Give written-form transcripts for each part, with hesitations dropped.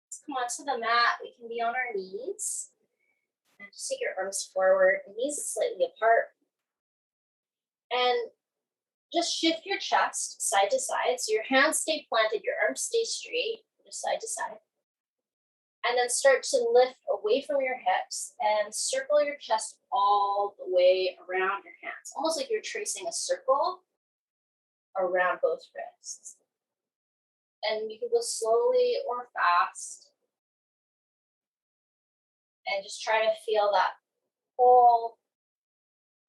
Let's come onto the mat. We can be on our knees. And just take your arms forward, knees slightly apart. And just shift your chest side to side. So your hands stay planted, your arms stay straight, just side to side. And then start to lift away from your hips and circle your chest all the way around your hands. Almost like you're tracing a circle around both wrists. And you can go slowly or fast. And just try to feel that whole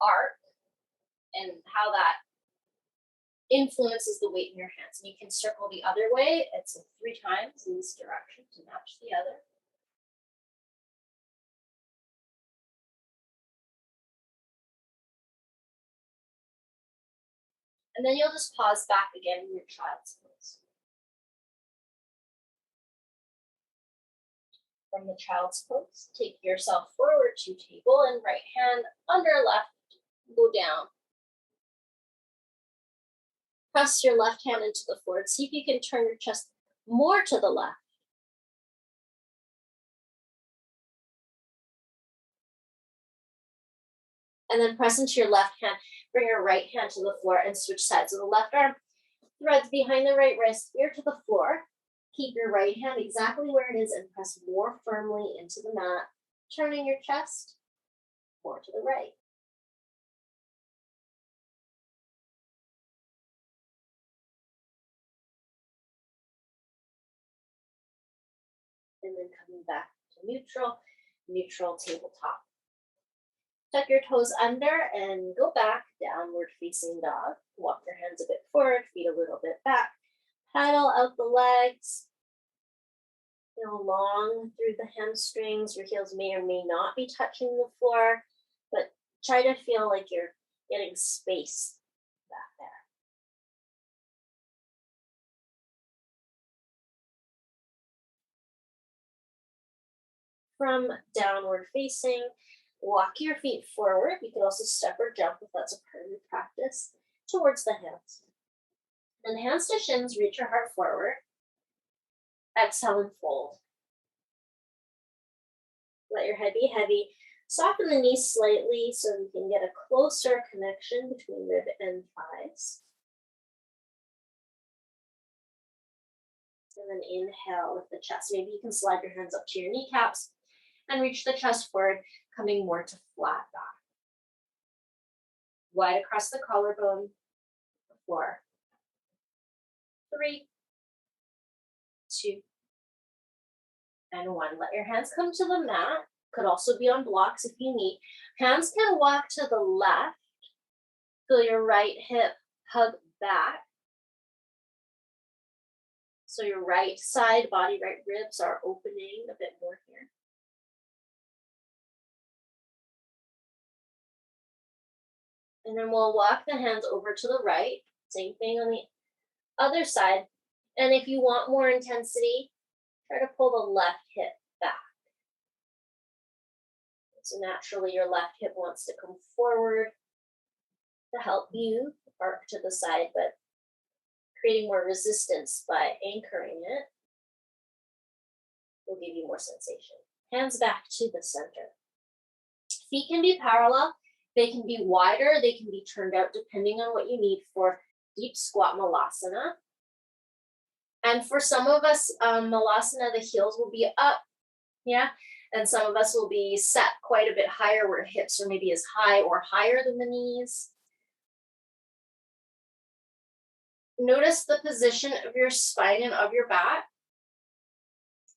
arc and how that influences the weight in your hands. And you can circle the other way. It's 3 times in this direction to match the other. And then you'll just pause back again in your child's pose. From the child's pose, take yourself forward to table and right hand under left, go down. Press your left hand into the floor and see if you can turn your chest more to the left. And then press into your left hand, bring your right hand to the floor and switch sides. So the left arm threads behind the right wrist, ear to the floor. Keep your right hand exactly where it is and press more firmly into the mat, turning your chest more to the right. And then coming back to neutral tabletop. Tuck your toes under and go back, downward facing dog. Walk your hands a bit forward, feet a little bit back. Paddle out the legs. Feel long through the hamstrings. Your heels may or may not be touching the floor, but try to feel like you're getting space back there. From downward facing, walk your feet forward. You can also step or jump if that's a part of your practice, towards the hands. Then hands to shins, reach your heart forward. Exhale and fold. Let your head be heavy. Soften the knees slightly so you can get a closer connection between rib and thighs. And then inhale with the chest. Maybe you can slide your hands up to your kneecaps and reach the chest forward, coming more to flat back. Wide across the collarbone. 4, 3, 2, and 1. Let your hands come to the mat. Could also be on blocks if you need. Hands can walk to the left. Feel your right hip hug back. So your right side body, right ribs are opening a bit more here. And then we'll walk the hands over to the right. Same thing on the other side. And if you want more intensity, try to pull the left hip back. So naturally your left hip wants to come forward to help you arc to the side, but creating more resistance by anchoring it will give you more sensation. Hands back to the center. Feet can be parallel. They can be wider. They can be turned out depending on what you need for deep squat malasana. And for some of us, malasana, the heels will be up, yeah? And some of us will be set quite a bit higher where hips are maybe as high or higher than the knees. Notice the position of your spine and of your back.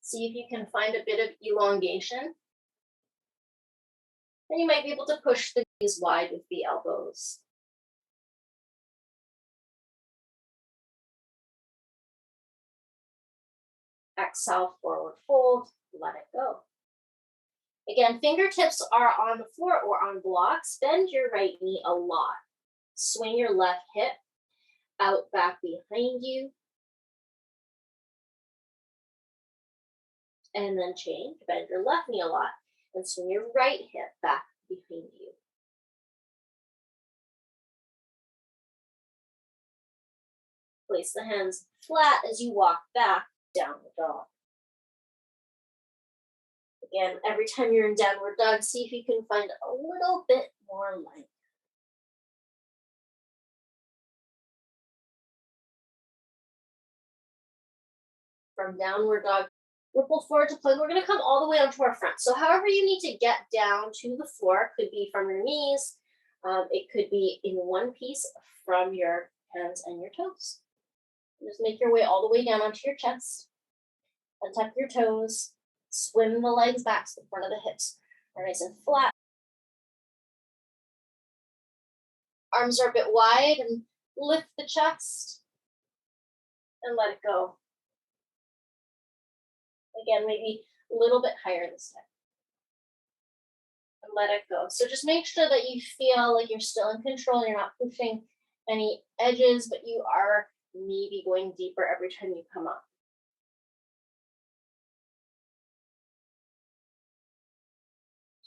See if you can find a bit of elongation. And you might be able to push the knees wide with the elbows. Exhale, forward fold, let it go. Again, fingertips are on the floor or on blocks. Bend your right knee a lot. Swing your left hip out back behind you. And then change. Bend your left knee a lot and swing your right hip back behind you. Place the hands flat as you walk back, down the dog. Again, every time you're in downward dog, see if you can find a little bit more length. From downward dog, ripple forward to plank. We're going to come all the way onto our front. So however you need to get down to the floor, could be from your knees. It could be in one piece from your hands and your toes. Just make your way all the way down onto your chest. Untuck your toes. Swim the legs back to the front of the hips. Are nice and flat. Arms are a bit wide and lift the chest and let it go. Again, maybe a little bit higher this time. And let it go. So just make sure that you feel like you're still in control. You're not pushing any edges, but you are maybe going deeper every time you come up.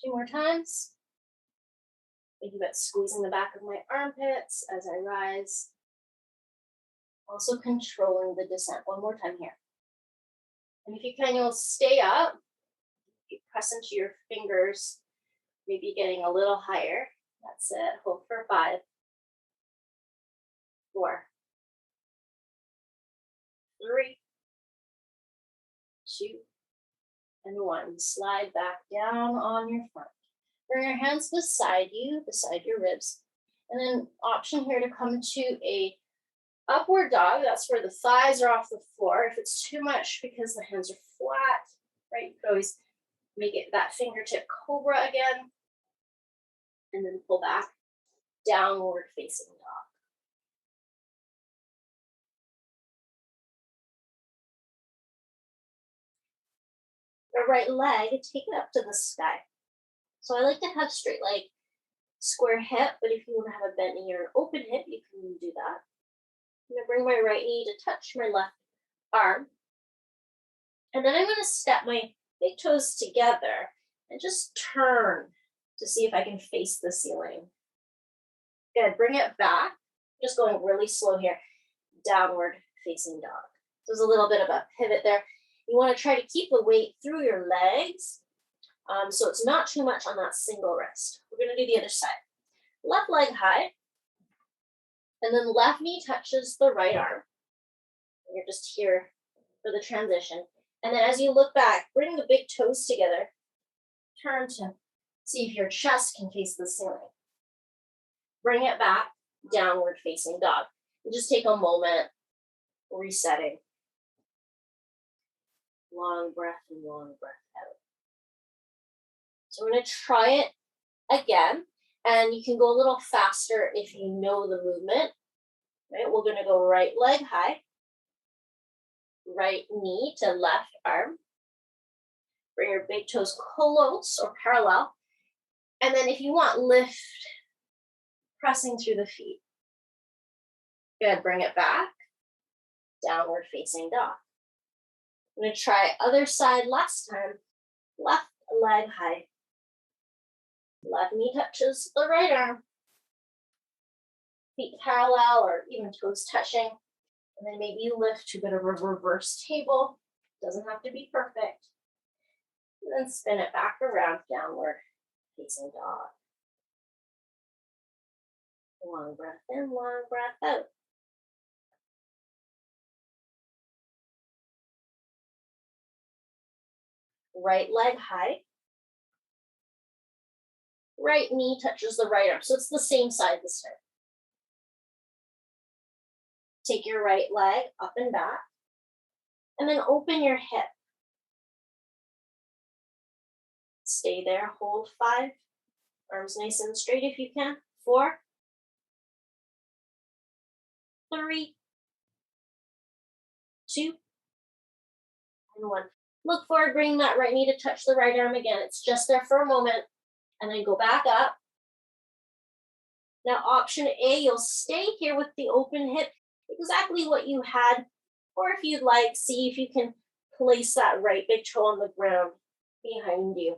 Two more times. Thinking about squeezing the back of my armpits as I rise. Also controlling the descent. One more time here. And if you can, you'll stay up. You press into your fingers, maybe getting a little higher. That's it. Hold for 5, 4, 3, 2, and 1. Slide back down on your front. Bring your hands beside you, beside your ribs. And then option here to come to a upward dog. That's where the thighs are off the floor. If it's too much because the hands are flat, right, you could always make it that fingertip cobra again. And then pull back, downward facing dog. The right leg, take it up to the sky. So I like to have straight leg, square hip, but if you want to have a bent knee or an open hip, you can do that. I'm going to bring my right knee to touch my left arm. And then I'm going to step my big toes together and just turn to see if I can face the ceiling. Good, bring it back. Just going really slow here. Downward facing dog. So there's a little bit of a pivot there. You want to try to keep the weight through your legs. So it's not too much on that single wrist. We're going to do the other side. Left leg high. And then left knee touches the right arm. You're just here for the transition. And then as you look back, bring the big toes together. Turn to see if your chest can face the ceiling. Bring it back, downward facing dog. And just take a moment, resetting. Long breath and long breath out. So we're going to try it again. And you can go a little faster if you know the movement. Right? We're going to go right leg high. Right knee to left arm. Bring your big toes close or parallel. And then if you want, lift, pressing through the feet. Good, bring it back. Downward facing dog. I'm going to try other side last time. Left leg high. Left knee touches the right arm. Feet parallel or even toes touching. And then maybe you lift to a bit of a reverse table. Doesn't have to be perfect. And then spin it back around, downward facing dog. Long breath in, long breath out. Right leg high. Right knee touches the right arm. So it's the same side this time. Take your right leg up and back. And then open your hip. Stay there, hold 5. Arms nice and straight if you can. 4, 3, 2, and 1. Look forward, bring that right knee to touch the right arm again. It's just there for a moment. And then go back up. Now option A, you'll stay here with the open hip, exactly what you had. Or if you'd like, see if you can place that right big toe on the ground behind you.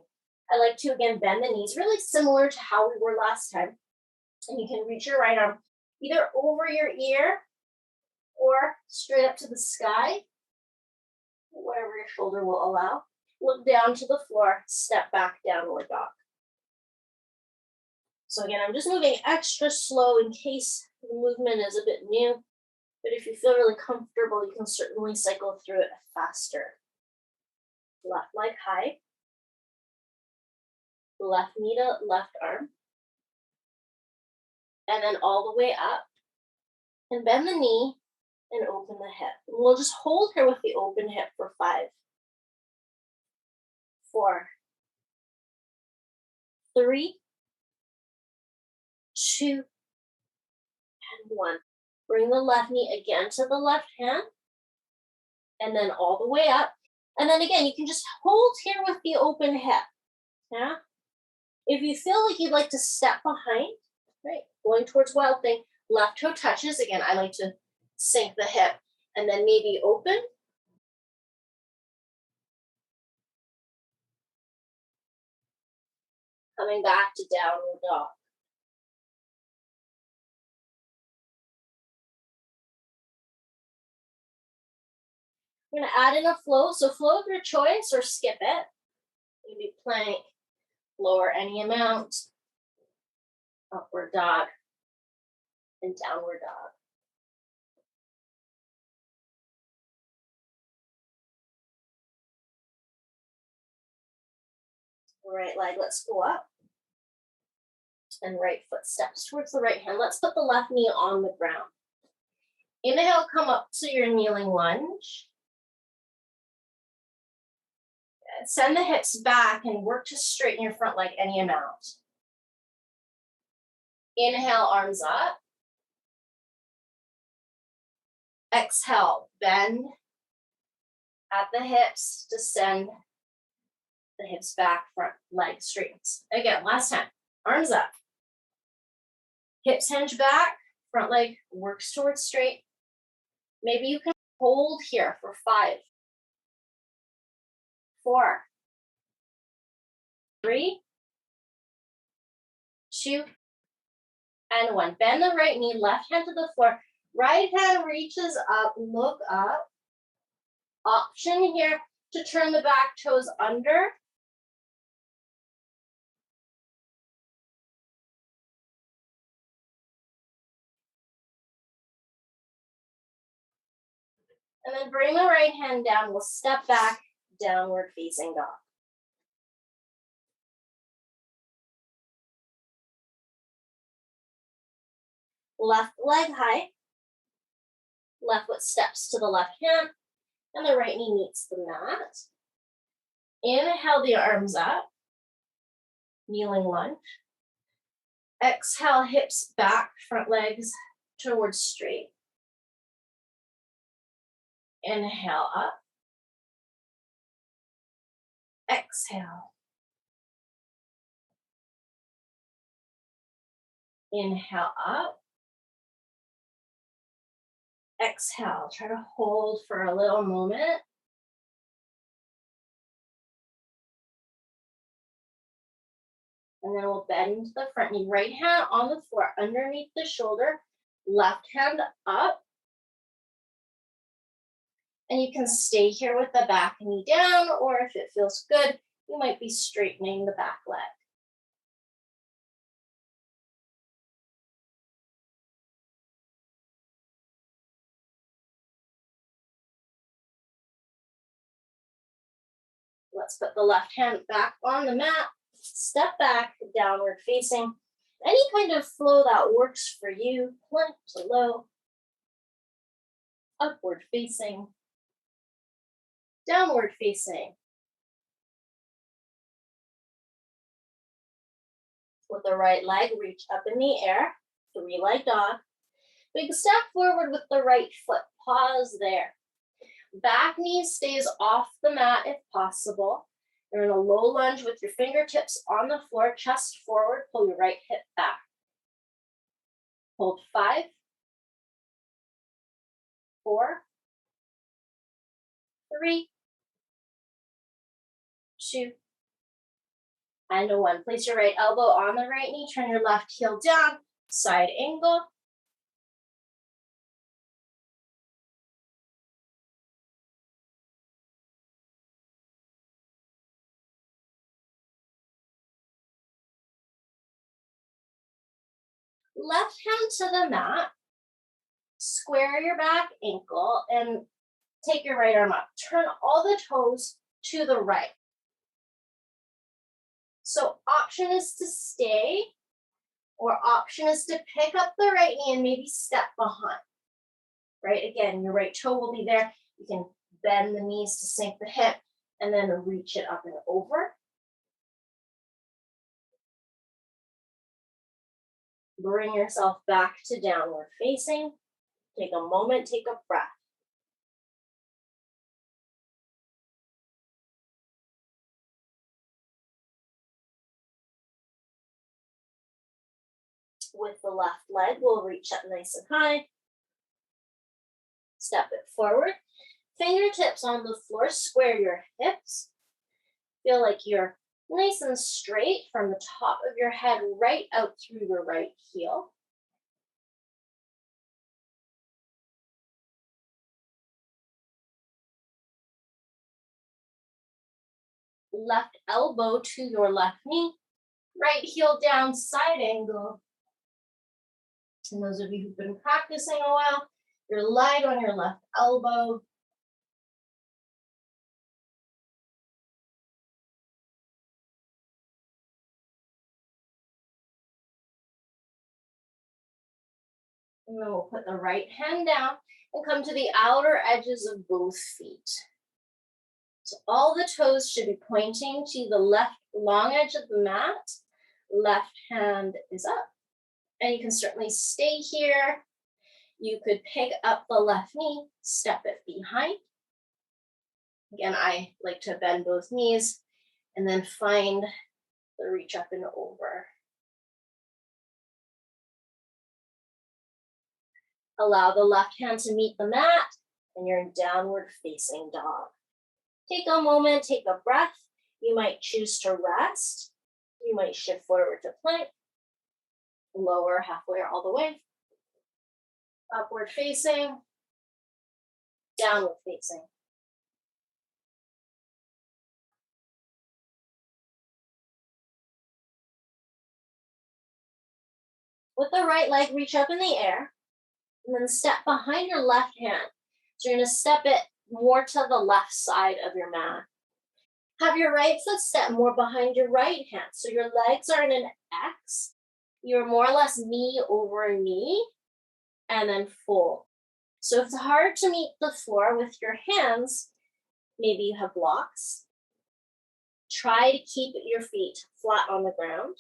I like to, again, bend the knees, really similar to how we were last time. And you can reach your right arm either over your ear or straight up to the sky, whatever your shoulder will allow. Look down to the floor, step back, downward dog. So again, I'm just moving extra slow in case the movement is a bit new, but if you feel really comfortable, you can certainly cycle through it faster. Left leg high, left knee to left arm, and then all the way up, and bend the knee and open the hip. And we'll just hold here with the open hip for 5, 4, 3, 2, and 1. Bring the left knee again to the left hand, and then all the way up. And then again, you can just hold here with the open hip. Yeah. If you feel like you'd like to step behind, right, going towards wild thing, left toe touches. Again, I like to sink the hip and then maybe open. Coming back to downward dog. We're going to add in a flow. So flow of your choice or skip it. Maybe plank, lower any amount, upward dog, and downward dog. Right leg, let's go up. And right foot steps towards the right hand. Let's put the left knee on the ground. Inhale, come up to your kneeling lunge. Send the hips back and work to straighten your front leg any amount. Inhale, arms up. Exhale, bend at the hips to send the hips back, front leg straightens. Again, last time, arms up. Hips hinge back, front leg works towards straight. Maybe you can hold here for 5, 4, 3, 2, and 1. Bend the right knee, left hand to the floor. Right hand reaches up, look up. Option here to turn the back toes under. And then bring the right hand down. We'll step back, downward facing dog. Left leg high. Left foot steps to the left hand. And the right knee meets the mat. Inhale the arms up. Kneeling lunge. Exhale, hips back, front legs towards straight. Inhale up. Exhale. Inhale up. Exhale. Try to hold for a little moment. And then we'll bend the front knee. Right hand on the floor underneath the shoulder. Left hand up. And you can stay here with the back knee down, or if it feels good, you might be straightening the back leg. Let's put the left hand back on the mat. Step back, downward facing. Any kind of flow that works for you. Plank to low. Upward facing. Downward facing. With the right leg, reach up in the air. 3-leg dog. Big step forward with the right foot. Pause there. Back knee stays off the mat if possible. You're in a low lunge with your fingertips on the floor, chest forward, pull your right hip back. Hold 5, 4, 3, 2, and 1. Place your right elbow on the right knee, turn your left heel down, side angle. Left hand to the mat, square your back ankle, and take your right arm up. Turn all the toes to the right. So option is to stay, or option is to pick up the right knee and maybe step behind, right? Again, your right toe will be there. You can bend the knees to sink the hip and then reach it up and over. Bring yourself back to downward facing. Take a moment, take a breath. With the left leg, we'll reach up nice and high. Step it forward. Fingertips on the floor, square your hips. Feel like you're nice and straight from the top of your head right out through your right heel. Left elbow to your left knee. Right heel down, side angle. And those of you who've been practicing a while, you're light on your left elbow. And then we'll put the right hand down and come to the outer edges of both feet. So all the toes should be pointing to the left long edge of the mat. Left hand is up. And you can certainly stay here. You could pick up the left knee, step it behind. Again, I like to bend both knees and then find the reach up and over. Allow the left hand to meet the mat, and you're in downward facing dog. Take a moment, take a breath. You might choose to rest. You might shift forward to plank, lower halfway or all the way. Upward facing, downward facing. With the right leg, reach up in the air, and then step behind your left hand. So you're gonna step it more to the left side of your mat. Have your right foot step more behind your right hand. So your legs are in an X. You're more or less knee over knee, and then fold. So if it's hard to meet the floor with your hands, maybe you have blocks. Try to keep your feet flat on the ground.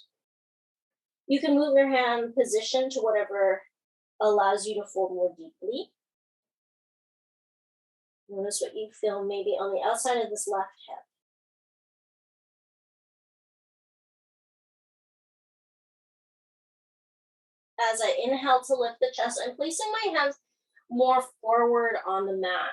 You can move your hand position to whatever allows you to fold more deeply. Notice what you feel maybe on the outside of this left hip. As I inhale to lift the chest, I'm placing my hands more forward on the mat.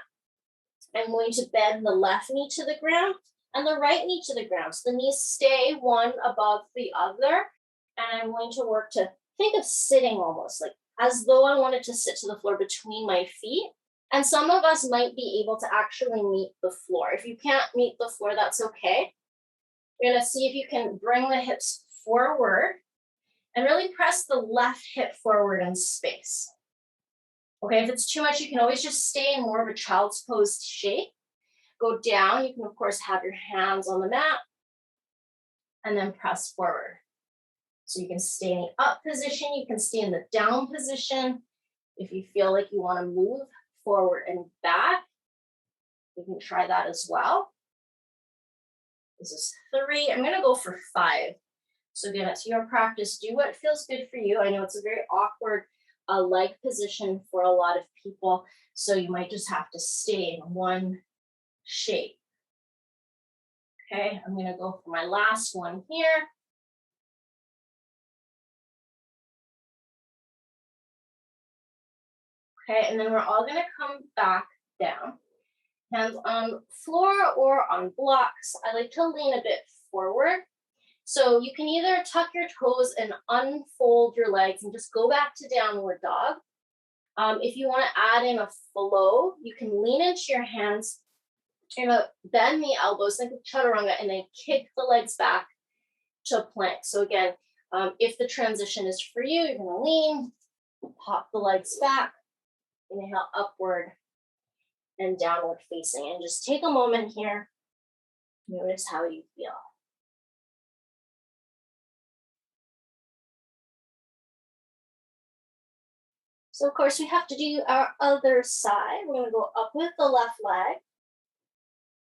I'm going to bend the left knee to the ground and the right knee to the ground. So the knees stay one above the other. And I'm going to work to think of sitting almost, like as though I wanted to sit to the floor between my feet. And some of us might be able to actually meet the floor. If you can't meet the floor, that's okay. You're gonna see if you can bring the hips forward and really press the left hip forward in space. Okay, if it's too much, you can always just stay in more of a child's pose shape. Go down, you can of course have your hands on the mat and then press forward. So you can stay in the up position, you can stay in the down position. If you feel like you want to move forward and back, you can try that as well. This is 3. I'm going to go for 5. So again, it's your practice. Do what feels good for you. I know it's a very awkward leg position for a lot of people, so you might just have to stay in one shape. Okay, I'm going to go for my last one here. Okay, and then we're all gonna come back down. Hands on floor or on blocks. I like to lean a bit forward. So you can either tuck your toes and unfold your legs and just go back to downward dog. If you wanna add in a flow, you can lean into your hands, you're gonna bend the elbows like a chaturanga and then kick the legs back to plank. So again, If the transition is for you, you're gonna lean, pop the legs back, inhale upward and downward facing. And just take a moment here, notice how you feel. So of course we have to do our other side. We're gonna go up with the left leg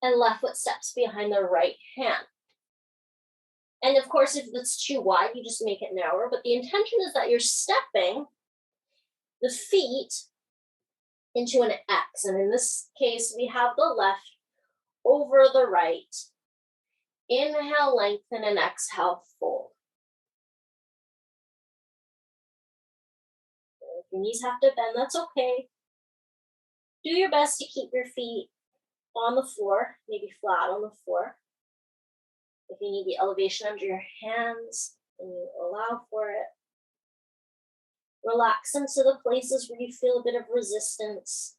and left foot steps behind the right hand. And of course, if it's too wide, you just make it narrower. But the intention is that you're stepping the feet into an X. And in this case, we have the left over the right. Inhale, lengthen, and exhale, fold. If your knees have to bend, that's okay. Do your best to keep your feet on the floor, maybe flat on the floor. If you need the elevation under your hands, then you allow for it. Relax into the places where you feel a bit of resistance.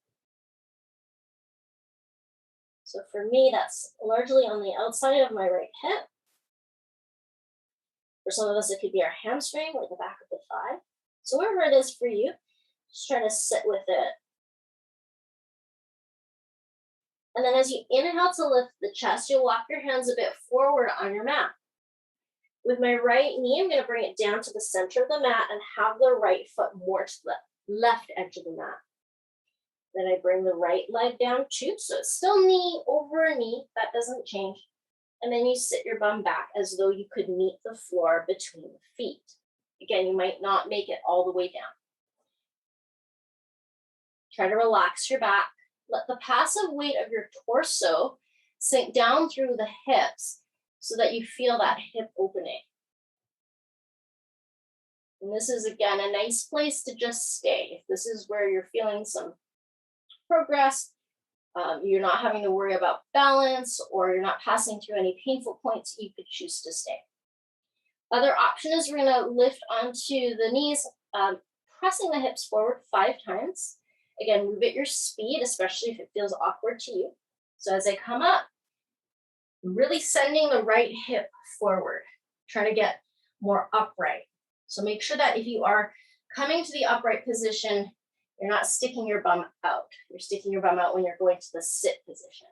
So for me, that's largely on the outside of my right hip. For some of us, it could be our hamstring or the back of the thigh. So wherever it is for you, just try to sit with it. And then as you inhale to lift the chest, you'll walk your hands a bit forward on your mat. With my right knee, I'm going to bring it down to the center of the mat and have the right foot more to the left edge of the mat. Then I bring the right leg down too, so it's still knee over knee, that doesn't change. And then you sit your bum back as though you could meet the floor between the feet. Again, you might not make it all the way down. Try to relax your back. Let the passive weight of your torso sink down through the hips so that you feel that hip opening. And this is, again, a nice place to just stay. If this is where you're feeling some progress, you're not having to worry about balance, or you're not passing through any painful points, you could choose to stay. Other option is we're going to lift onto the knees, pressing the hips forward 5 times. Again, move at your speed, especially if it feels awkward to you. So as I come up, really sending the right hip forward, trying to get more upright. So make sure that if you are coming to the upright position, you're not sticking your bum out. You're sticking your bum out when you're going to the sit position.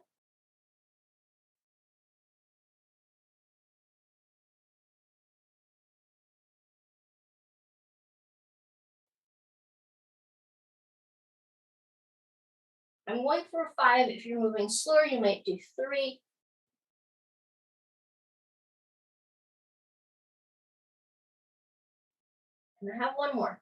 I'm going for 5. If you're moving slower, you might do 3. And I have one more.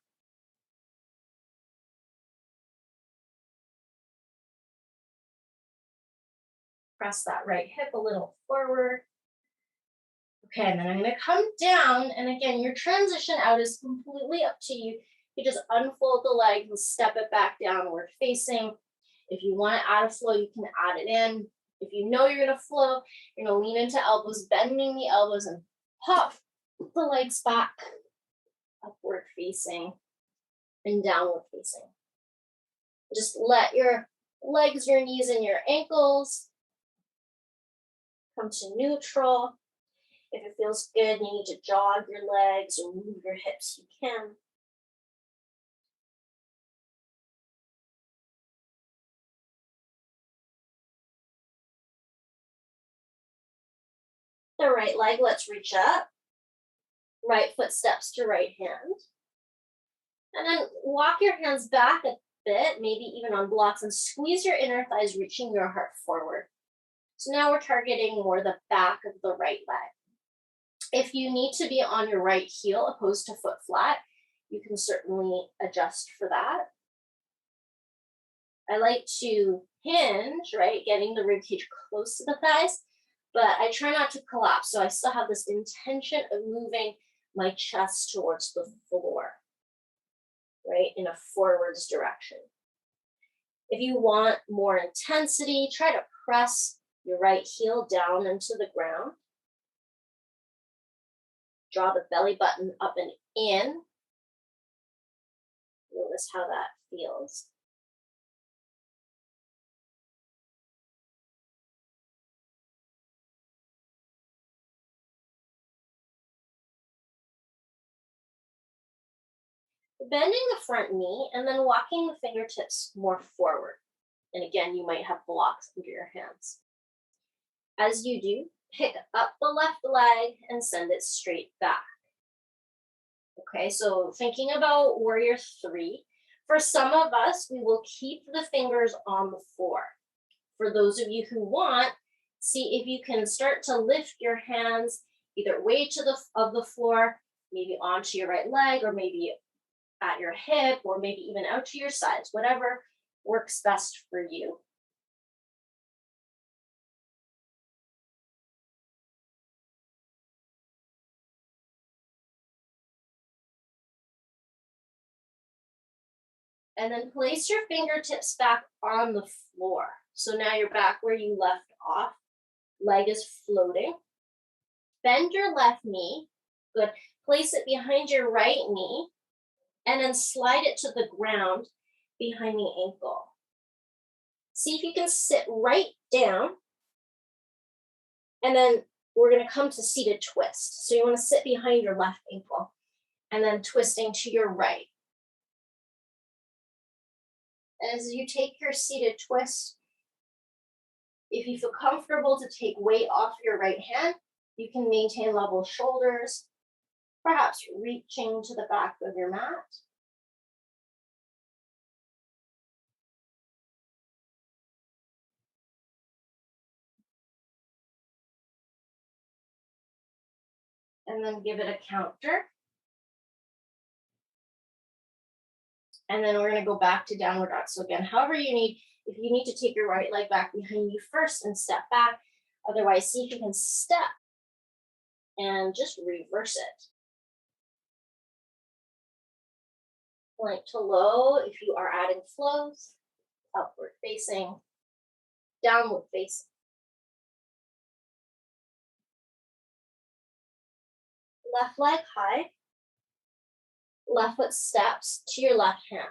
Press that right hip a little forward. Okay, and then I'm going to come down. And again, your transition out is completely up to you. You just unfold the leg and step it back downward facing. If you want to add a flow, you can add it in. If you know you're going to flow, you're going to lean into elbows, bending the elbows, and pop the legs back, upward facing and downward facing. Just let your legs, your knees, and your ankles come to neutral. If it feels good, you need to jog your legs or move your hips, you can. The right leg, let's reach up. Right foot steps to right hand. And then walk your hands back a bit, maybe even on blocks, and squeeze your inner thighs, reaching your heart forward. So now we're targeting more the back of the right leg. If you need to be on your right heel opposed to foot flat, you can certainly adjust for that. I like to hinge, right, getting the rib cage close to the thighs, but I try not to collapse. So I still have this intention of moving my chest towards the floor, right, in a forwards direction. If you want more intensity, try to press your right heel down into the ground. Draw the belly button up and in. Notice how that feels. Bending the front knee and then walking the fingertips more forward. And again, you might have blocks under your hands. As you do, pick up the left leg and send it straight back. Okay, so thinking about warrior 3, for some of us, we will keep the fingers on the floor. For those of you who want, see if you can start to lift your hands either way to the floor, maybe onto your right leg, or maybe at your hip, or maybe even out to your sides, whatever works best for you. And then place your fingertips back on the floor. So now you're back where you left off. Leg is floating. Bend your left knee. Good. Place it behind your right knee and then slide it to the ground behind the ankle. See if you can sit right down. And then we're going to come to seated twist. So you want to sit behind your left ankle and then twisting to your right. As you take your seated twist, if you feel comfortable to take weight off your right hand, you can maintain level shoulders, perhaps reaching to the back of your mat. And then give it a counter. And then we're going to go back to downward dog. So again, however you need, if you need to take your right leg back behind you first and step back, otherwise see if you can step and just reverse it. Plank to low if you are adding flows, upward facing, downward facing. Left leg high, left foot steps to your left hand.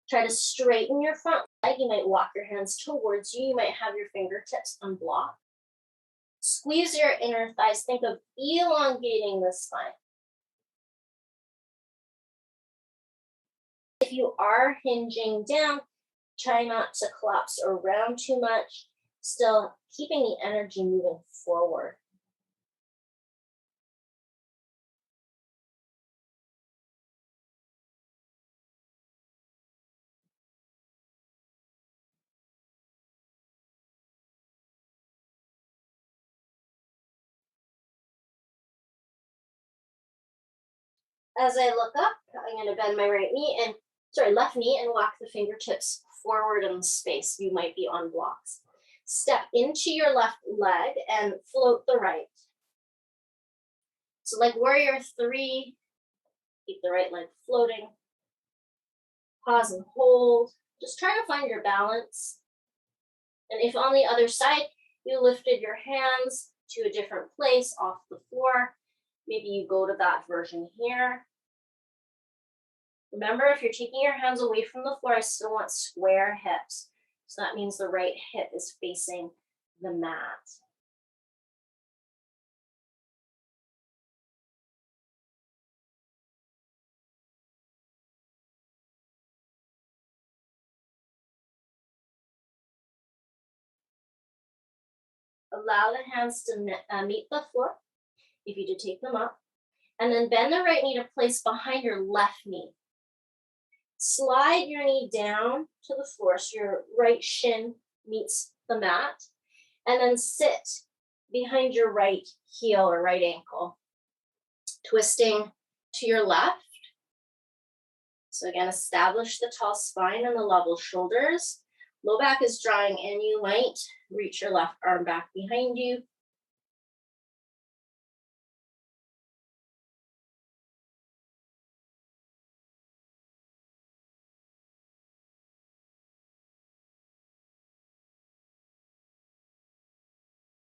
Try to straighten your front leg. You might walk your hands towards you. You might have your fingertips unblocked. Squeeze your inner thighs. Think of elongating the spine. If you are hinging down, try not to collapse around too much. Still keeping the energy moving forward. As I look up, I'm going to bend my left knee and walk the fingertips forward in space. You might be on blocks. Step into your left leg and float the right. So like warrior 3, keep the right leg floating. Pause and hold. Just try to find your balance. And if on the other side, you lifted your hands to a different place off the floor, maybe you go to that version here. Remember, if you're taking your hands away from the floor, I still want square hips. So that means the right hip is facing the mat. Allow the hands to meet the floor if you did take them up. And then bend the right knee to place behind your left knee. Slide your knee down to the floor so your right shin meets the mat. And then sit behind your right heel or right ankle, twisting to your left. So again, establish the tall spine and the level shoulders. Low back is drawing in. You might reach your left arm back behind you.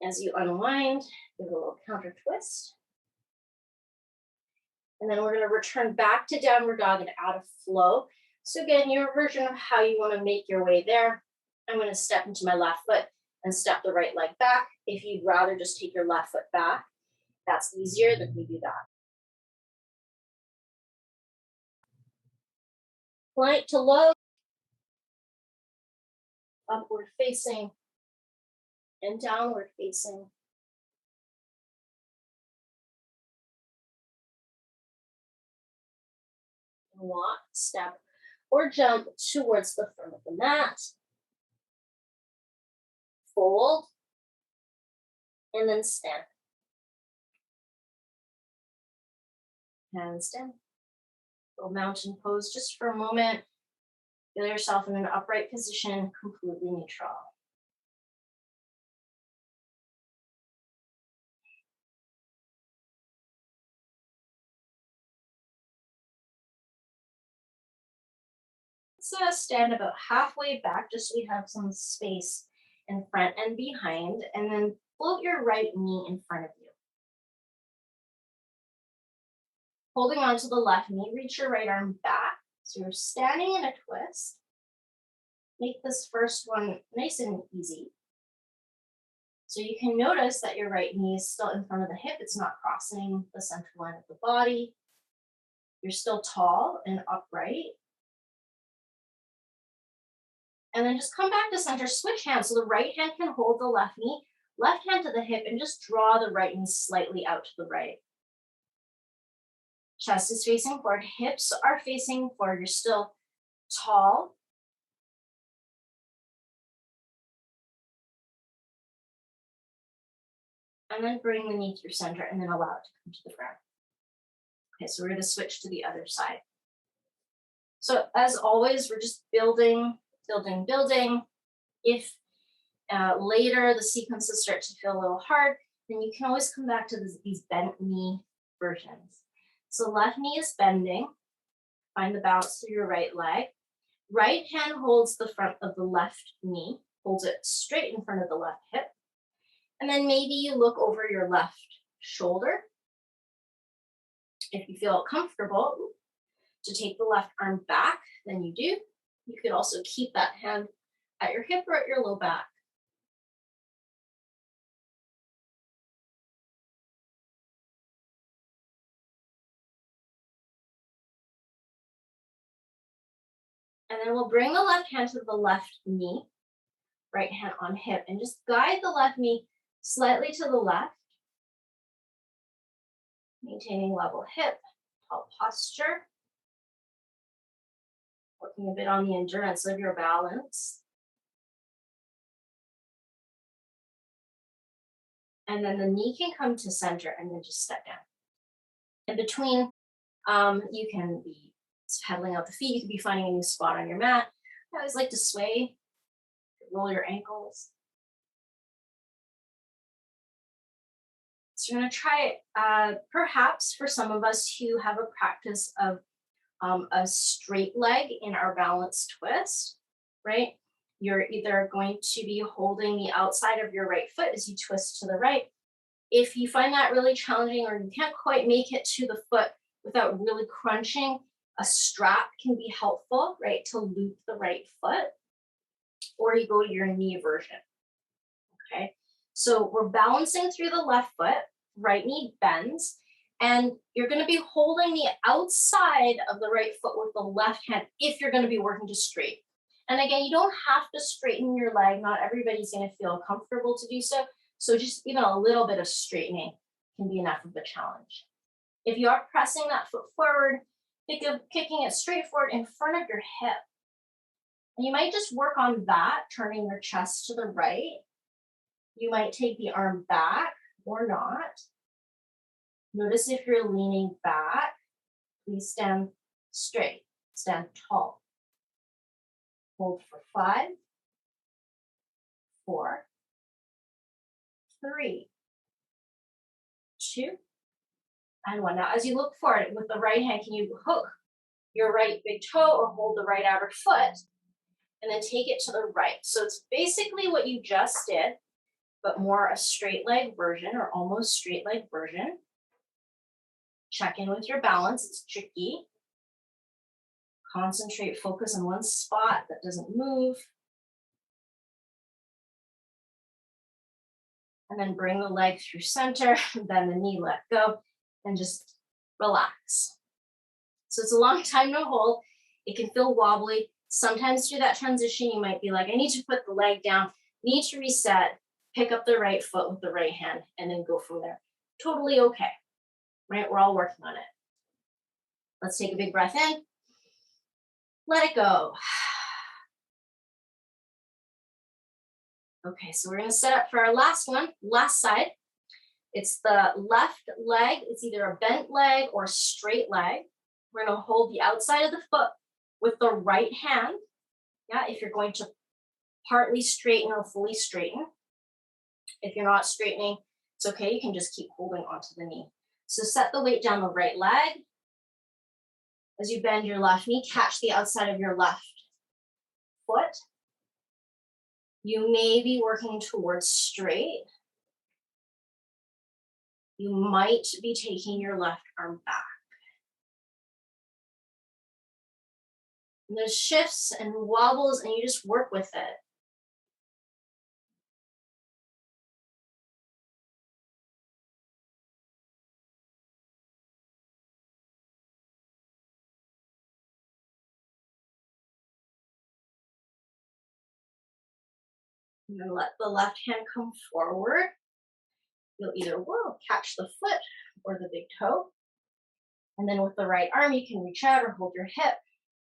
As you unwind, give a little counter twist. And then we're going to return back to downward dog and out of flow. So again, your version of how you want to make your way there. I'm going to step into my left foot and step the right leg back. If you'd rather just take your left foot back, that's easier, then we do that. Plank to low, upward facing, and downward facing. Walk, step, or jump towards the front of the mat. Fold, and then stand. Handstand. Little mountain pose just for a moment. Feel yourself in an upright position, completely neutral. So stand about halfway back, just so we have some space in front and behind, and then float your right knee in front of you. Holding on to the left knee, reach your right arm back. So you're standing in a twist. Make this first one nice and easy. So you can notice that your right knee is still in front of the hip. It's not crossing the center line of the body. You're still tall and upright. And then just come back to center, switch hands. So the right hand can hold the left knee, left hand to the hip, and just draw the right knee slightly out to the right. Chest is facing forward, hips are facing forward. You're still tall. And then bring the knee through center and then allow it to come to the ground. Okay, so we're going to switch to the other side. So as always, we're just building, building, building. If later the sequences start to feel a little hard, then you can always come back to these bent knee versions. So left knee is bending. Find the balance through your right leg. Right hand holds the front of the left knee, holds it straight in front of the left hip. And then maybe you look over your left shoulder. If you feel comfortable to take the left arm back, then you do. You could also keep that hand at your hip or at your low back. And then we'll bring the left hand to the left knee, right hand on hip, and just guide the left knee slightly to the left, maintaining level hip, tall posture, working a bit on the endurance of your balance. And then the knee can come to center and then just step down. In between, you can be pedaling out the feet. You could be finding a new spot on your mat. I always like to sway, roll your ankles. So you're going to try it, perhaps for some of us who have a practice of a straight leg in our balanced twist, right? You're either going to be holding the outside of your right foot as you twist to the right. If you find that really challenging or you can't quite make it to the foot without really crunching, a strap can be helpful, right, to loop the right foot, or you go to your knee version, okay? So we're balancing through the left foot, right knee bends, and you're going to be holding the outside of the right foot with the left hand if you're going to be working to straight. And again, you don't have to straighten your leg. Not everybody's going to feel comfortable to do so. So just even a little bit of straightening can be enough of a challenge. If you are pressing that foot forward, think of kicking it straight forward in front of your hip. And you might just work on that, turning your chest to the right. You might take the arm back or not. Notice if you're leaning back, please stand straight, stand tall. Hold for 5, 4, 3, 2, and 1. Now, as you look forward with the right hand, can you hook your right big toe or hold the right outer foot and then take it to the right? So it's basically what you just did, but more a straight leg version or almost straight leg version. Check in with your balance. It's tricky. Concentrate, focus on one spot that doesn't move. And then bring the leg through center, bend the knee, let go, and just relax. So it's a long time to hold. It can feel wobbly. Sometimes through that transition, you might be like, I need to put the leg down, need to reset, pick up the right foot with the right hand, and then go from there. Totally okay, right? We're all working on it. Let's take a big breath in. Let it go. Okay, so we're gonna set up for our last one, last side. It's the left leg. It's either a bent leg or a straight leg. We're gonna hold the outside of the foot with the right hand. Yeah, if you're going to partly straighten or fully straighten. If you're not straightening, it's okay. You can just keep holding onto the knee. So set the weight down the right leg. As you bend your left knee, catch the outside of your left foot. You may be working towards straight. You might be taking your left arm back. And there's shifts and wobbles, and you just work with it. And then let the left hand come forward. You'll either catch the foot or the big toe. And then with the right arm, you can reach out or hold your hip,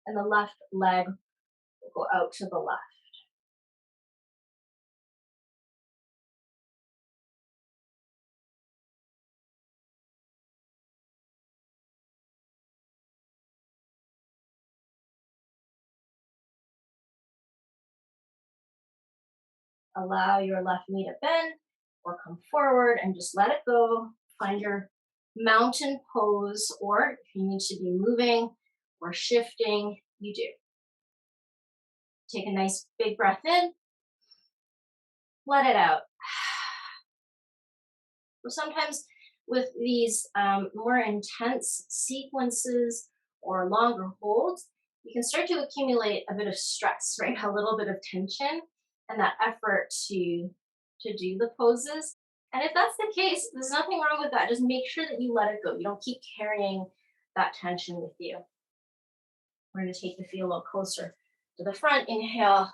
and the left leg will go out to the left. Allow your left knee to bend or come forward and just let it go. Find your mountain pose, or if you need to be moving or shifting, you do. Take a nice big breath in, let it out. So sometimes with these more intense sequences or longer holds, you can start to accumulate a bit of stress, right? A little bit of tension and that effort to do the poses. And if that's the case, there's nothing wrong with that. Just make sure that you let it go. You don't keep carrying that tension with you. We're going to take the feet a little closer to the front. Inhale,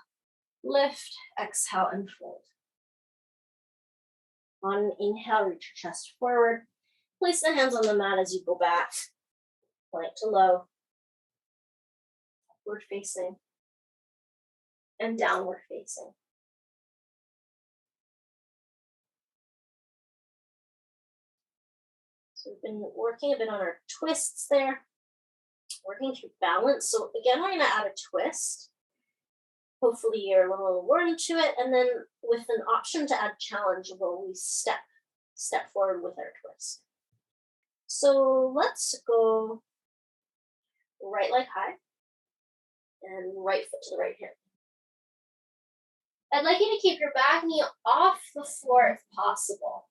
lift, exhale, and fold. On an inhale, reach your chest forward. Place the hands on the mat as you go back, plank to low, upward facing, and downward facing. So we've been working a bit on our twists there, working through balance. So again, we're going to add a twist. Hopefully you're a little warm to it, and then with an option to add challenge when we step forward with our twist. So let's go right leg high and right foot to the right hip. I'd like you to keep your back knee off the floor if possible.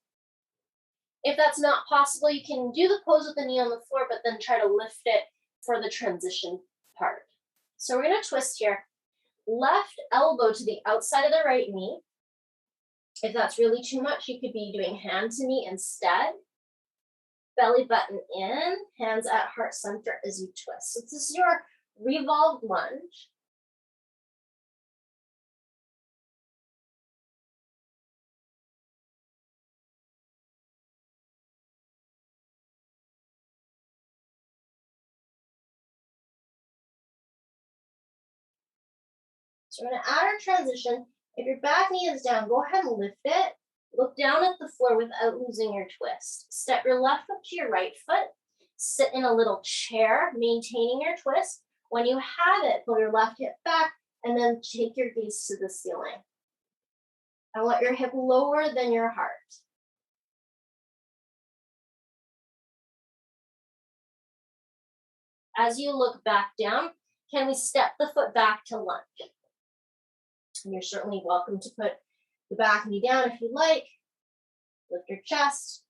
If that's not possible, you can do the pose with the knee on the floor, but then try to lift it for the transition part. So we're going to twist here. Left elbow to the outside of the right knee. If that's really too much, you could be doing hand to knee instead. Belly button in, hands at heart center as you twist. So this is your revolved lunge. So we're going to add our transition. If your back knee is down, go ahead and lift it. Look down at the floor without losing your twist. Step your left foot to your right foot. Sit in a little chair, maintaining your twist. When you have it, pull your left hip back and then take your gaze to the ceiling. I want your hip lower than your heart. As you look back down, can we step the foot back to lunge? And you're certainly welcome to put the back knee down if you like. Lift your chest.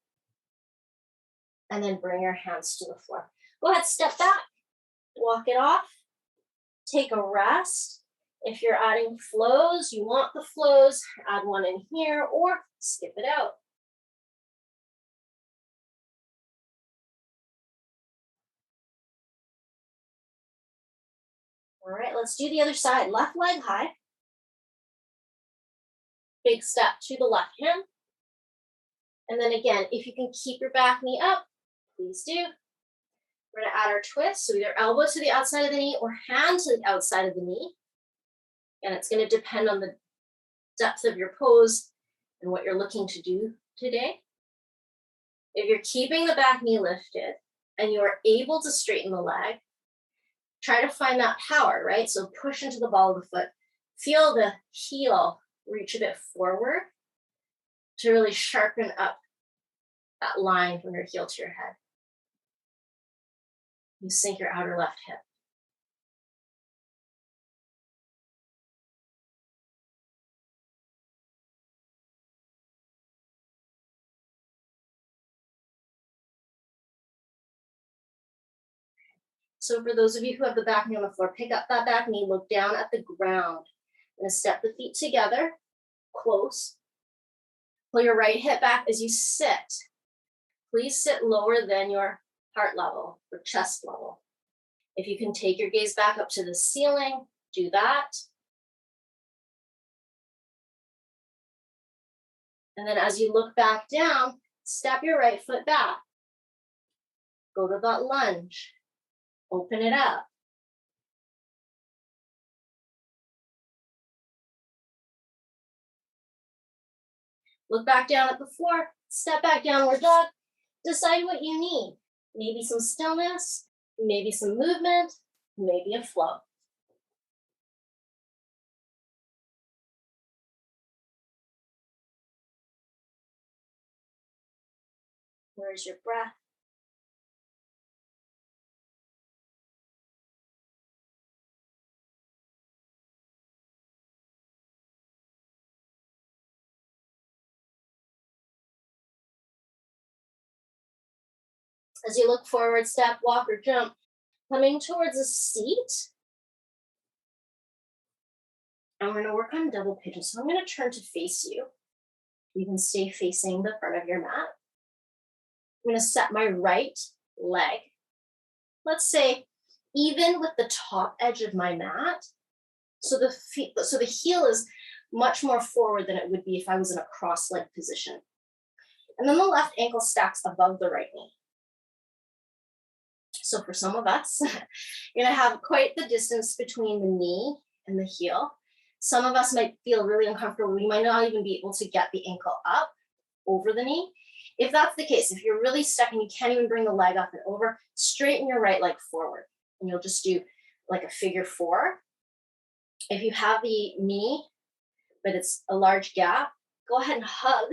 And then bring your hands to the floor. Go ahead, step back. Walk it off. Take a rest. If you're adding flows, you want the flows, add one in here or skip it out. All right, let's do the other side. Left leg high. Big step to the left hand. And then again, if you can keep your back knee up, please do. We're gonna add our twist. So either elbow to the outside of the knee or hand to the outside of the knee. And it's gonna depend on the depth of your pose and what you're looking to do today. If you're keeping the back knee lifted and you are able to straighten the leg, try to find that power, right? So push into the ball of the foot. Feel the heel reach a bit forward to really sharpen up that line from your heel to your head. You sink your outer left hip. So for those of you who have the back knee on the floor, pick up that back knee, look down at the ground. And step the feet together, close. Pull your right hip back as you sit. Please sit lower than your heart level or chest level. If you can take your gaze back up to the ceiling, do that. And then as you look back down, step your right foot back. Go to that lunge. Open it up. Look back down at the floor. Step back, downward dog. Decide what you need. Maybe some stillness, maybe some movement, maybe a flow. Where's your breath? As you look forward, step, walk, or jump, coming towards a seat. I'm going to work on double pigeon. So I'm going to turn to face you. You can stay facing the front of your mat. I'm going to set my right leg, let's say, even with the top edge of my mat. So the heel is much more forward than it would be if I was in a cross-leg position. And then the left ankle stacks above the right knee. So for some of us, you're gonna have quite the distance between the knee and the heel. Some of us might feel really uncomfortable. We might not even be able to get the ankle up over the knee. If that's the case, if you're really stuck and you can't even bring the leg up and over, straighten your right leg forward. And you'll just do like a figure four. If you have the knee, but it's a large gap, go ahead and hug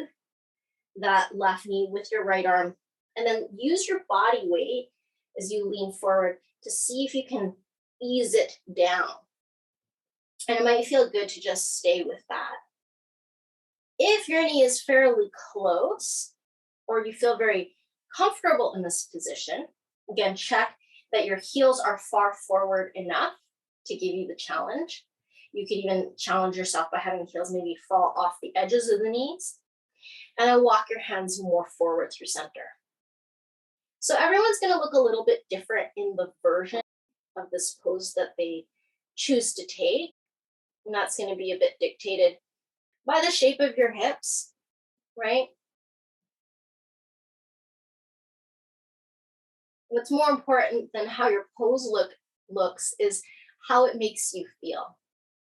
that left knee with your right arm. And then use your body weight as you lean forward to see if you can ease it down. And it might feel good to just stay with that. If your knee is fairly close or you feel very comfortable in this position, again, check that your heels are far forward enough to give you the challenge. You could even challenge yourself by having heels maybe fall off the edges of the knees. And then walk your hands more forward through center. So everyone's going to look a little bit different in the version of this pose that they choose to take. And that's going to be a bit dictated by the shape of your hips, right? What's more important than how your pose looks is how it makes you feel,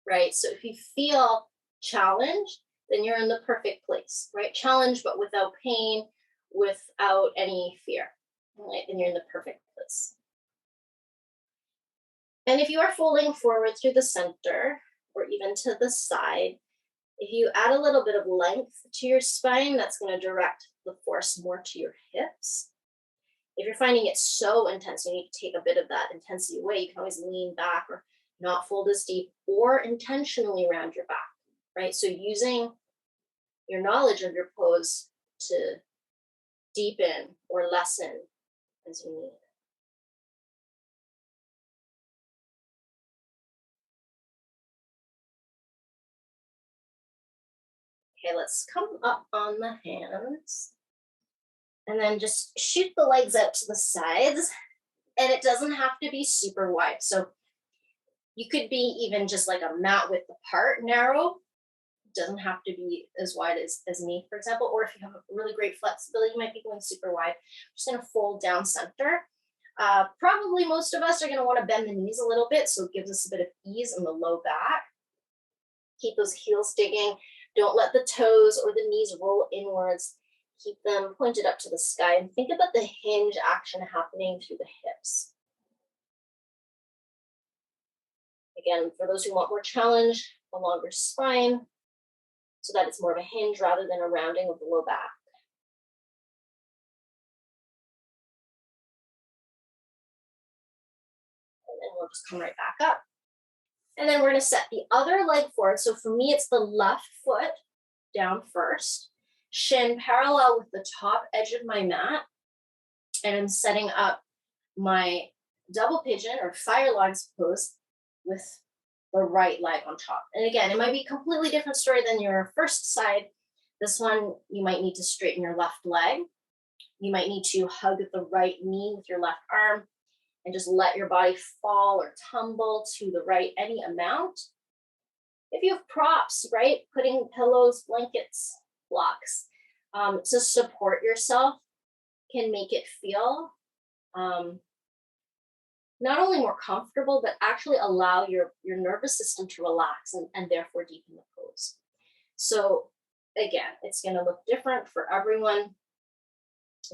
right? So if you feel challenged, then you're in the perfect place, right? Challenge, but without pain, without any fear, right? Then you're in the perfect place. And if you are folding forward through the center or even to the side, if you add a little bit of length to your spine, that's going to direct the force more to your hips. If you're finding it so intense, you need to take a bit of that intensity away. You can always lean back or not fold as deep or intentionally round your back, right? So using your knowledge of your pose to deepen or lessen as you need. Okay, let's come up on the hands and then just shoot the legs out to the sides. And it doesn't have to be super wide. So You could be even just like a mat width apart, narrow. Doesn't have to be as wide as me, for example. Or if you have a really great flexibility, you might be going super wide. Just gonna fold down center. Probably most of us are gonna wanna bend the knees a little bit, so it gives us a bit of ease in the low back. Keep those heels digging. Don't let the toes or the knees roll inwards. Keep them pointed up to the sky and think about the hinge action happening through the hips. Again, for those who want more challenge, a longer spine so that it's more of a hinge rather than a rounding of the low back. And then we'll just come right back up. And then we're going to set the other leg forward. So for me, it's the left foot down first, shin parallel with the top edge of my mat. And I'm setting up my double pigeon or fire logs pose with the right leg on top. And again, it might be a completely different story than your first side. This one, you might need to straighten your left leg. You might need to hug the right knee with your left arm and just let your body fall or tumble to the right any amount. If you have props, right, putting pillows, blankets, blocks to support yourself can make it feel not only more comfortable, but actually allow your nervous system to relax and therefore deepen the pose. So again, it's going to look different for everyone.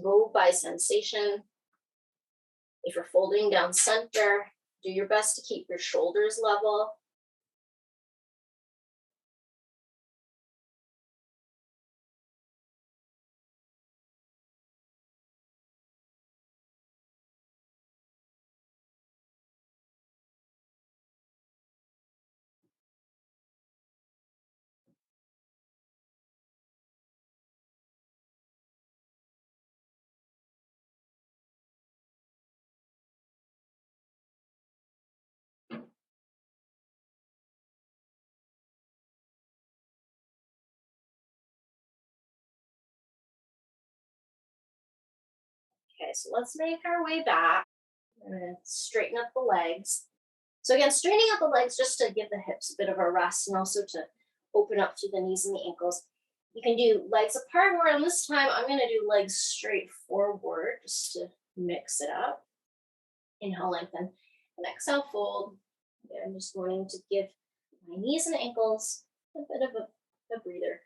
Go by sensation. If you're folding down center, do your best to keep your shoulders level. Okay, so let's make our way back. I'm going to straighten up the legs. So again, straightening out the legs just to give the hips a bit of a rest and also to open up through the knees and the ankles. You can do legs apart, or on this time, I'm going to do legs straight forward just to mix it up. Inhale, lengthen, and exhale, fold. Okay, I'm just going to give my knees and ankles a bit of a breather.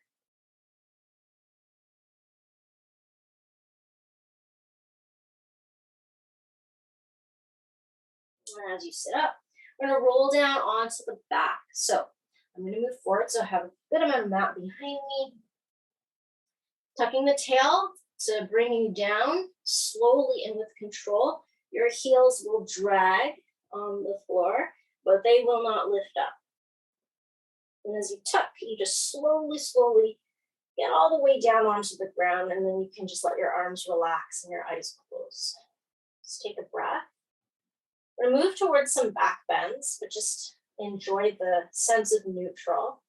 And as you sit up, we're going to roll down onto the back. So I'm going to move forward. So I have a good amount of mat behind me. Tucking the tail to bring you down slowly and with control. Your heels will drag on the floor, but they will not lift up. And as you tuck, you just slowly, slowly get all the way down onto the ground, and then you can just let your arms relax and your eyes close. Just take a breath. We're going to move towards some back bends, but just enjoy the sense of neutral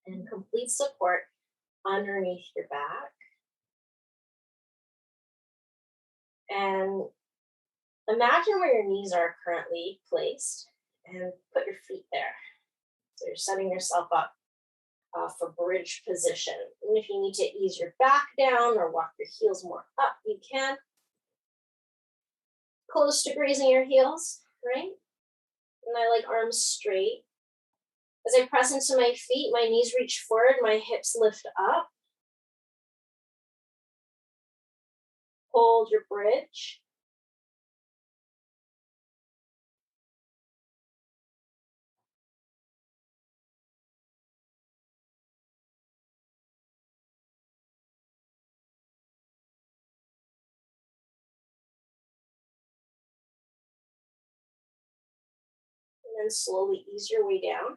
and complete support underneath your back. And imagine where your knees are currently placed and put your feet there. So you're setting yourself up for bridge position. And if you need to ease your back down or walk your heels more up, you can. Close to grazing your heels, right? And I like arms straight. As I press into my feet, my knees reach forward, my hips lift up. Hold your bridge. And then slowly ease your way down.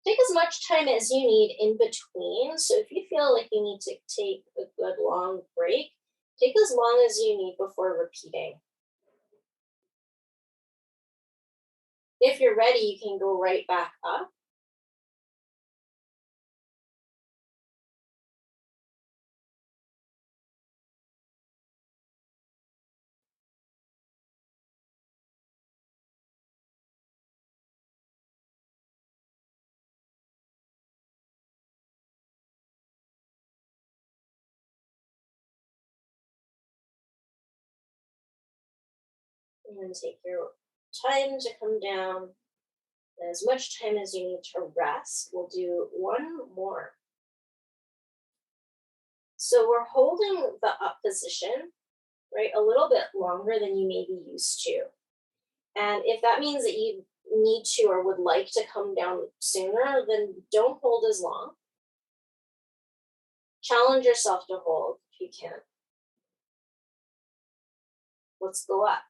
Take as much time as you need in between. So if you feel like you need to take a good long break, take as long as you need before repeating. If you're ready, you can go right back up. And take your time to come down. As much time as you need to rest. We'll do one more. So we're holding the up position, right, a little bit longer than you may be used to. And if that means that you need to or would like to come down sooner, then don't hold as long. Challenge yourself to hold if you can. Let's go up.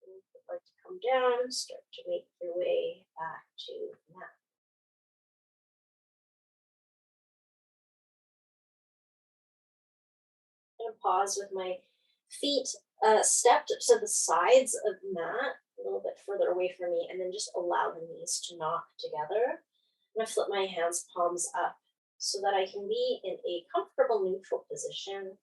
If you'd like to come down, start to make your way back to the mat. I'm going to pause with my feet stepped to the sides of the mat, a little bit further away from me, and then just allow the knees to knock together. I'm going to flip my hands palms up so that I can be in a comfortable neutral position.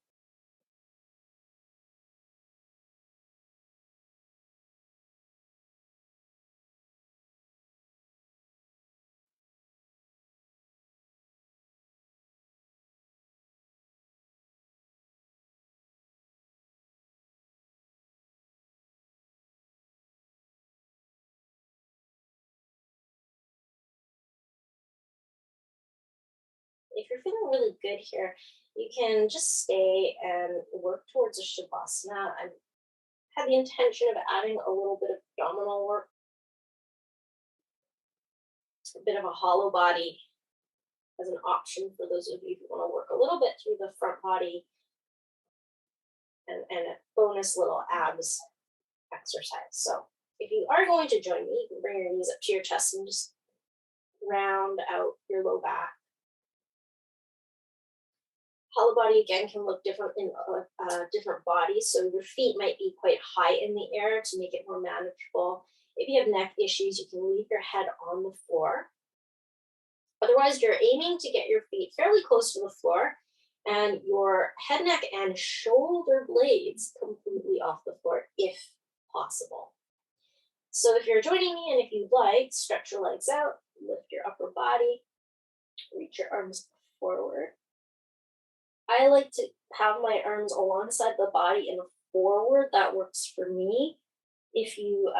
If you're feeling really good here, you can just stay and work towards a shavasana. I had the intention of adding a little bit of abdominal work, a bit of a hollow body as an option for those of you who want to work a little bit through the front body and a bonus little abs exercise. So if you are going to join me, you can bring your knees up to your chest and just round out your low back. Hollow body again can look different in different bodies. So your feet might be quite high in the air to make it more manageable. If you have neck issues, you can leave your head on the floor. Otherwise, you're aiming to get your feet fairly close to the floor and your head, neck, and shoulder blades completely off the floor if possible. So if you're joining me and if you'd like, stretch your legs out, lift your upper body, reach your arms forward. I like to have my arms alongside the body and forward. That works for me. If you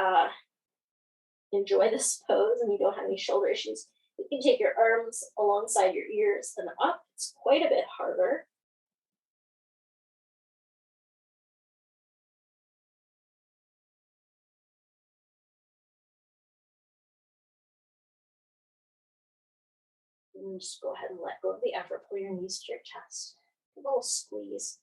enjoy this pose and you don't have any shoulder issues, you can take your arms alongside your ears and up. It's quite a bit harder. And just go ahead and let go of the effort. Pull your knees to your chest. A little squeeze.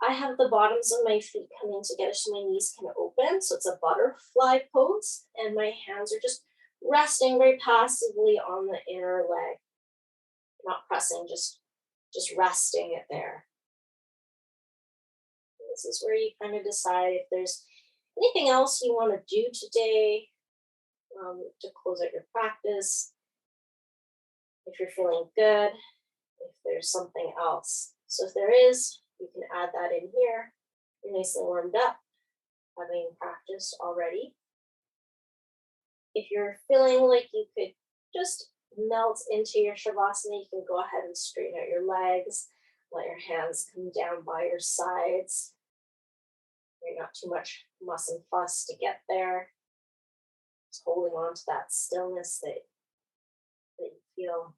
I have the bottoms of my feet coming together so my knees can open. So it's a butterfly pose. And my hands are just resting very passively on the inner leg. Not pressing, just resting it there. And this is where you kind of decide if there's anything else you want to do today to close out your practice. If you're feeling good, if there's something else. So if there is, you can add that in here. You're nicely warmed up, having practiced already. If you're feeling like you could just melt into your shavasana, you can go ahead and straighten out your legs. Let your hands come down by your sides. You're not too much muss and fuss to get there. Just holding on to that stillness that you feel.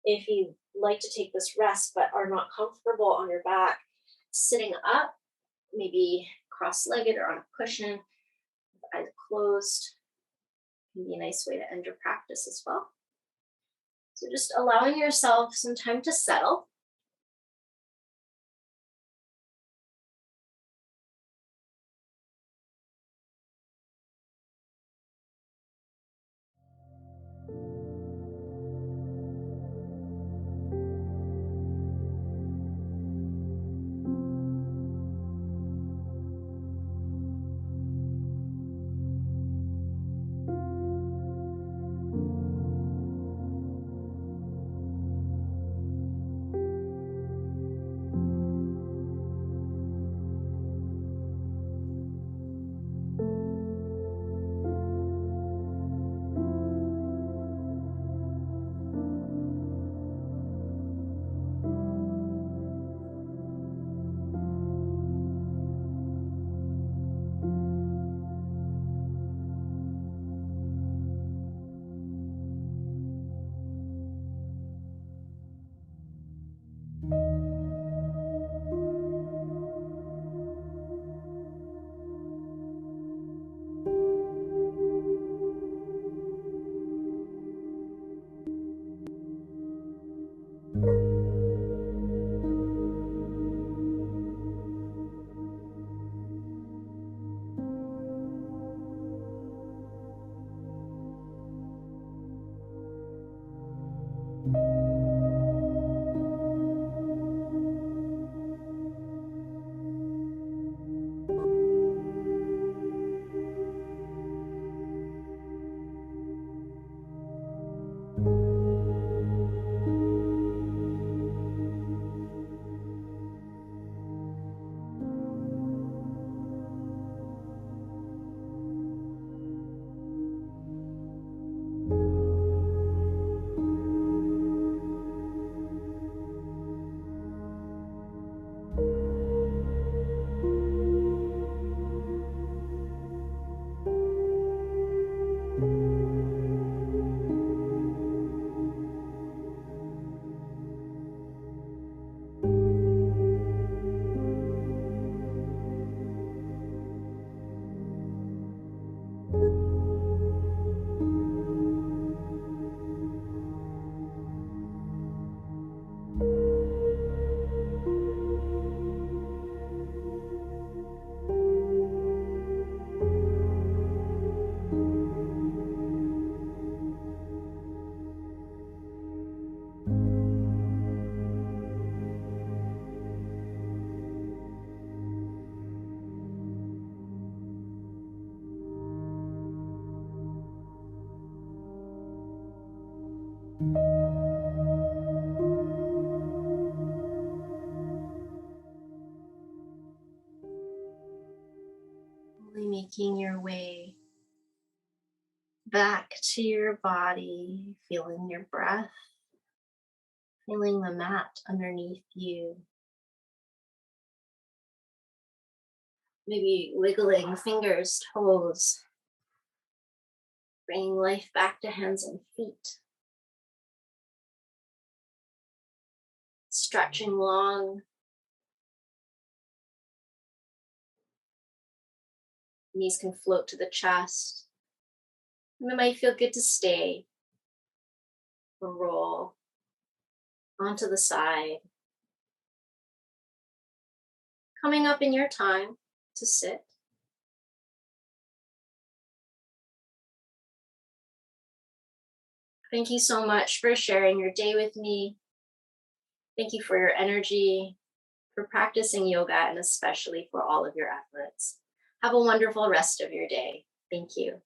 If you like to take this rest but are not comfortable on your back, sitting up, maybe cross-legged or on a cushion, with eyes closed, can be a nice way to end your practice as well. So just allowing yourself some time to settle. Gently making your way back to your body, feeling your breath, feeling the mat underneath you. Maybe wiggling fingers, toes, bringing life back to hands and feet. Stretching long. Knees can float to the chest. And it might feel good to stay or roll onto the side. Coming up in your time to sit. Thank you so much for sharing your day with me. Thank you for your energy, for practicing yoga, and especially for all of your efforts. Have a wonderful rest of your day. Thank you.